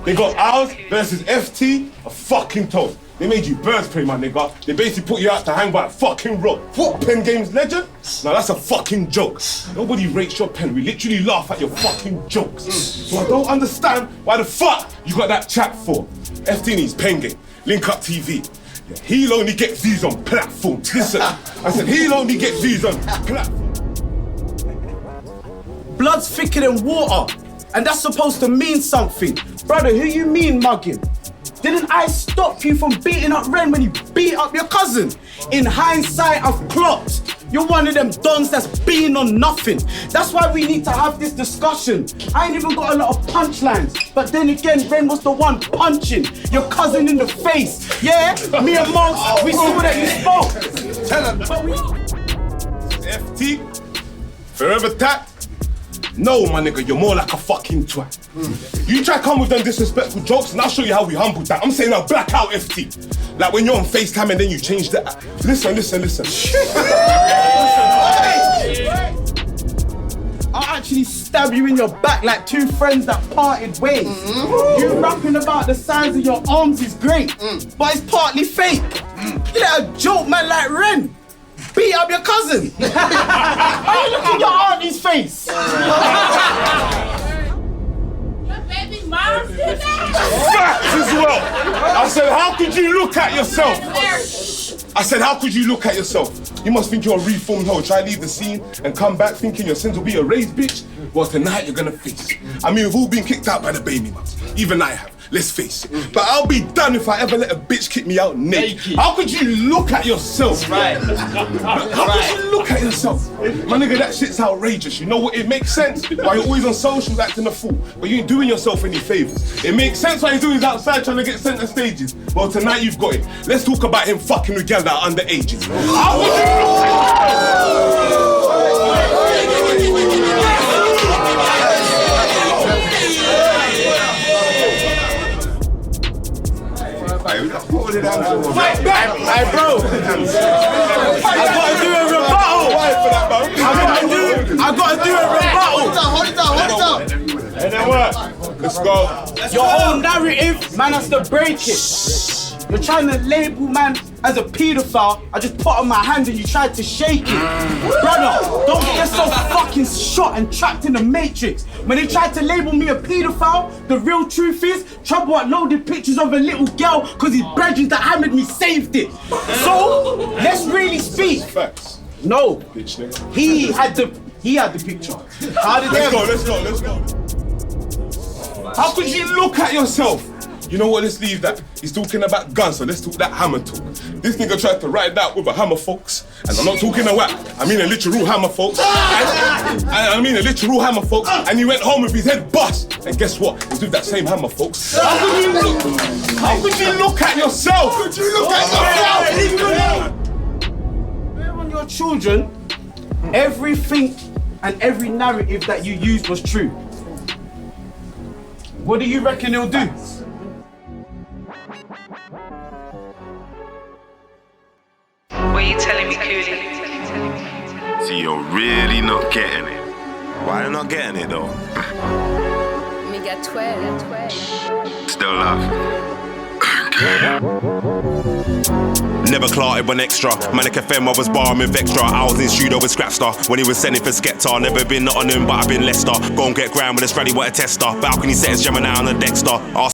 They got Alz versus FT, a fucking toast. They made you birds play, my nigga. They basically put you out to hang by a fucking rope. What, Pengame's legend? Now that's a fucking joke. Nobody rates your pen. We literally laugh at your fucking jokes. So I don't understand why the fuck you got that chat for. FT needs Pengame, Link Up TV. Yeah, he'll only get views on platforms. Listen, I said he'll only get views on platforms. Blood's thicker than water, and that's supposed to mean something. Brother, who you mean mugging? Didn't I stop you from beating up Ren when you beat up your cousin? In hindsight, I've clocked. You're one of them dons that's being on nothing. That's why we need to have this discussion. I ain't even got a lot of punchlines. But then again, Ren was the one punching your cousin in the face. Yeah? Me and Monks, we saw that you spoke. Tell him. But we... FT, forever tapped. No, my nigga, you're more like a fucking twat. You try to come with them disrespectful jokes and I'll show you how we humble that. I'm saying now, black out FT. Like when you're on FaceTime and then you change the app. Listen. I'll actually stab you in your back like two friends that parted ways. You rapping about the size of your arms is great, but it's partly fake. You let a joke man like Ren beat up your cousin. How you look in your auntie's face? Your baby mom did that? Facts as well. I said, how could you look at yourself? I said, how could you look at yourself? You must think you're a reformed hoe. Try to leave the scene and come back thinking your sins will be erased, bitch. Well, tonight you're gonna face it. I mean, we've all been kicked out by the baby mums. Even I have. Let's face it. But I'll be done if I ever let a bitch kick me out naked. How could you look at yourself? Right. How could you look at yourself? My nigga, that shit's outrageous. You know what? It makes sense why you're always on socials acting a fool, but you ain't doing yourself any favors. It makes sense why he's always outside trying to get center stages. Well, tonight you've got it. Let's talk about him fucking with girls that are underages. How would you look Fight back! Hey, bro! I gotta do a rebuttal! I gotta do a rebuttal! Hold it down. And then what? Let's go. Your whole narrative, man, has to break it. You're trying to label man as a paedophile. I just put on my hand and you tried to shake it. Brother, don't get yourself fucking shot and trapped in the matrix. When they tried to label me a paedophile, the real truth is, Trouble uploaded pictures of a little girl because his brethren that hammered me saved it. So, let's really speak. Facts. No, Bitch, nigga. he had the picture. How did Let's go. How could you look at yourself? You know what, let's leave that. He's talking about guns, so let's talk that hammer talk. This nigga tried to ride that with a hammer, folks. And I'm not talking a whack, I mean a literal hammer, folks. And he went home with his head bust. And guess what? He's with that same hammer, folks. How could you look at yourself? How could you look at yourself? Bear on your children, everything and every narrative that you used was true. What do you reckon he'll do? What are you telling me, Coolie? So you're really not getting it. Why are you not getting it though? Me get 12. Still love. Never clarted one extra. Manic FM, I was barring with extra. I was in studio with Scrapstar when he was sending for Skepta. Never been Nottingham, but I've been Leicester. Go and get ground with a Spraddy, what a tester. Balcony settings, jamming out on the Dexter.